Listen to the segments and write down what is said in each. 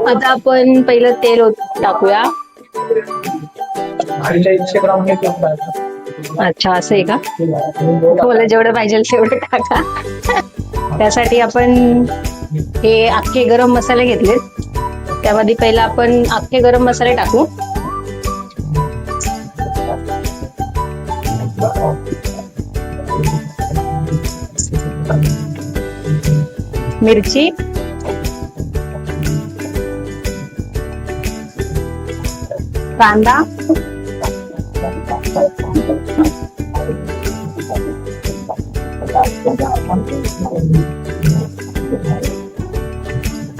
आता आपण पहिलं तेल टाकूया. 150 ग्राम हे तेल टाका. अच्छा, असं आहे का? तुम्हाला जेवढं पाहिजे तेवढं टाका. त्यासाठी आपण हे अख्खे गरम मसाले घेतलेत. त्यामध्ये पहिला आपण अख्खे गरम मसाले टाकू. मिरची, कांदा,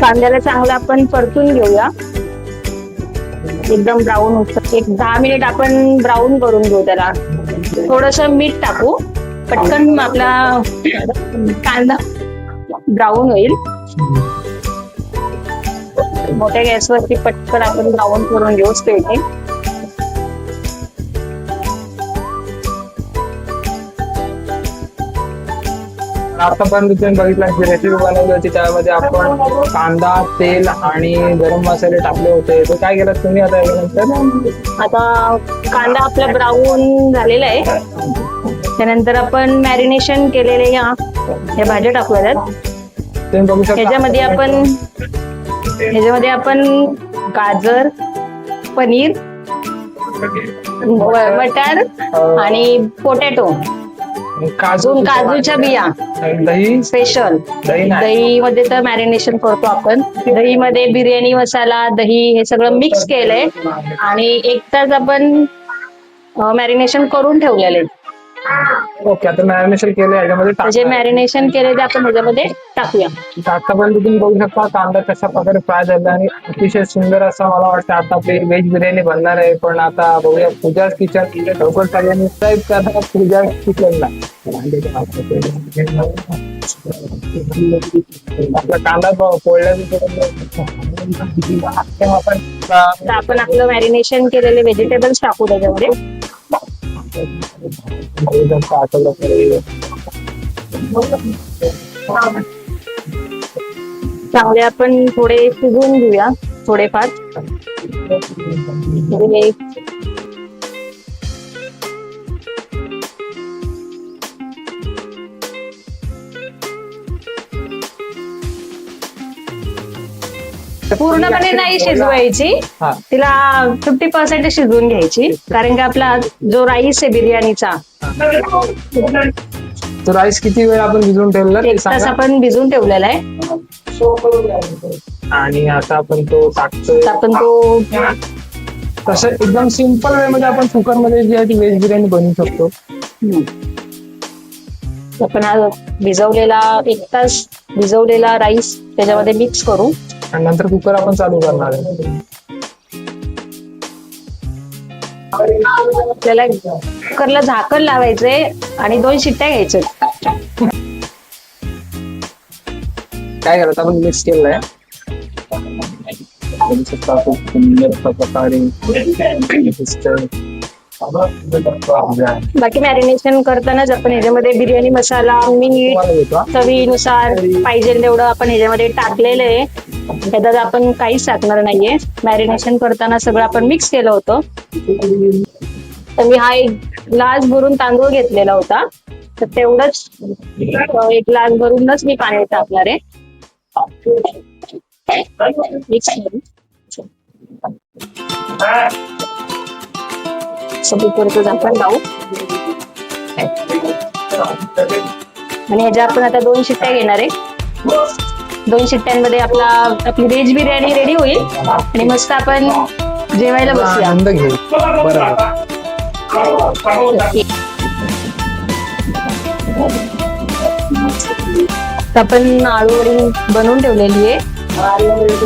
कांद्याला चांगला आपण परतून घेऊया. एकदम ब्राऊन होतं. एक 10 मिनिट आपण ब्राऊन करून घेऊ त्याला. थोडस मीठ टाकू, पटकन आपला कांदा ब्राऊन होईल. मोठ्या गॅसवरती पटकन आपण ब्राऊन करून घेऊ स्पेटने. आतापर्यंत तुम्ही बघितला जी रेसिपी बनवली होती त्यामध्ये आपण कांदा, तेल आणि गरम मसाले टाकले होते. तर काय केलं तुम्ही आता यानंतर? आता कांदा आपला ब्राऊन झालेला आहे. त्यानंतर आपण मॅरिनेशन केलेले या भाज्या टाकूया. तुम्ही बघू शकता ह्याच्यामध्ये आपण गाजर, पनीर, मटर आणि पोटॅटो, काजूच्या बिया, दही, स्पेशल दही मध्ये तर मॅरिनेशन करतो आपण. दही मध्ये बिर्याणी मसाला, दही हे सगळं मिक्स केलंय आणि 1 तास आपण मॅरिनेशन करून ठेवलेले. ओके, आता मॅरिनेशन केलं याच्यामध्ये जे मॅरिनेशन केले ते आपण ह्याच्यामध्ये टाकूया. आतापर्यंत तुम्ही बघू शकता कांदा कशा प्रकारे फ्राय झाला आणि अतिशय सुंदर असा मला वाटतं आता आपली व्हेज बिर्याणी बनणार आहे. पण आता बघूया पूजाच किचन. लवकर सगळ्यांनी सबस्क्राईब करा पूजाच किचनला. आपला कांदा आपण आपलं मॅरिनेशन केलेले व्हेजिटेबल्स टाकू त्याच्यामध्ये. चांगले आपण थोडे शिजवून घेऊया, थोडेफार. पूर्णपणे नाही शिजवायची, तिला 50% शिजवून घ्यायची. कारण की आपला जो राईस आहे बिर्याणीचा, तो राईस किती वेळ आपण भिजवून ठेवलेला? 1 तास आपण भिजवून ठेवलेला आहे. आणि आता आपण तो टाकतो. तसं एकदम सिंपल वे मध्ये आपण कुकर मध्ये जी आहे ती व्हेज बिर्याणी बनवू शकतो. आपण हा भिजवलेला 1 तास भिजवलेला राईस त्याच्यामध्ये मिक्स करू आणि नंतर कुकर आपण चालू करणार आहे. आपल्याला कुकरला झाकण लावायचंय आणि 2 शिट्ट्या घ्यायच्या. काय करत आपण मिक्स केलंय. बाकी मॅरिनेशन करतानाच आपण ह्याच्यामध्ये बिर्याणी मसाला, मीठ, चवीनुसार पाहिजे तेवढं आपण ह्याच्यामध्ये टाकलेलं आहे. त्याच्यात आपण काहीच टाकणार नाहीये. मॅरिनेशन करताना सगळं आपण मिक्स केलं होतं. तर मी हा 1 ग्लास भरून तांदूळ घेतलेला होता, तर तेवढंच 1 ग्लास भरूनच मी पाणी टाकणार आहे. मिक्स करू सगळीकडे झाकण लावू आणि ह्याच्या आपण आता 2 शिट्ट्या घेणार आहे. 2 शिट्ट्यांमध्ये आपली व्हेज बिर्याणी रेडी होईल आणि मस्त आपण जेवायला बसूया. आनंद घेऊ. आपण आळूवडी बनवून ठेवलेली आहे,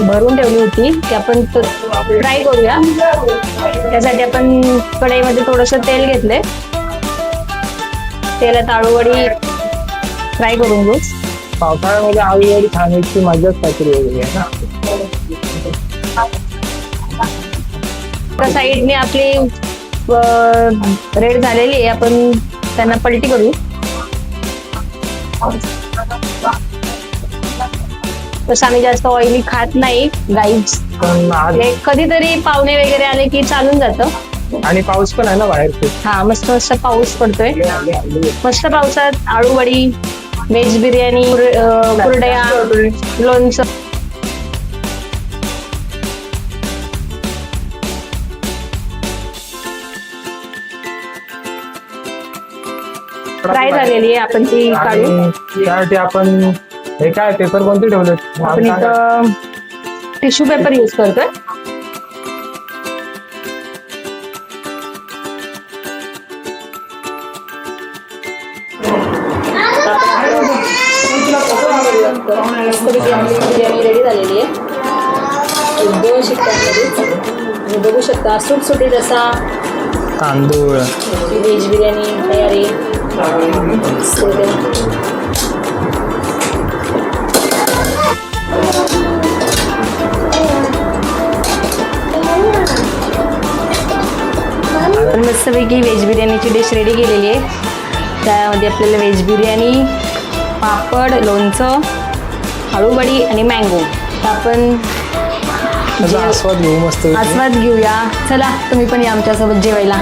भरून ठेवली होती, ती आपण फ्राय करूया. त्यासाठी आपण कढईमध्ये थोडस तेल घेतलंय. तेलात आळूवडी फ्राय करून घेऊ. पावसाळ्यामध्ये आळूवडी खाण्याची मजाच काहीतरी वेगळी आहे ना. साईडने आपली रेड झालेली आहे, आपण त्यांना पलटी करू. तसं आम्ही जास्त ऑइली खात नाही गाईच. पण आज कधीतरी पाहुणे वगैरे आले की चालून जातं. आणि पाऊस पण आहे ना बाहेर खूप. हा मस्त मस्त पाऊस पडतोय. मस्त पावसात आळूवडी, व्हेज बिर्याणी, कुरडया, लोणचं. फ्राय झालेली आहे, आपण ती काढू. आणि त्यासाठी आपण हे काय पेपर कोणते ठेवले? आपण इथं टिश्यू पेपर यूज करतोय. बिर्याणी रेडी झालेली आहे 1-2 शिट्ट्यांमध्ये. तुम्ही बघू शकता सुटसुटीत असा तांदूळ, व्हेज बिर्याणी तयारी. आपण मस्तपैकी व्हेज बिर्याणीची डिश रेडी केलेली आहे. त्यामध्ये आपल्याला व्हेज बिर्याणी, पापड, लोणचं, आळूवडी आणि मँगो. तर आपण त्याचा आस्वाद घेऊ मस्त. आस्वाद घेऊया. चला तुम्ही पण या आमच्यासोबत जेवायला.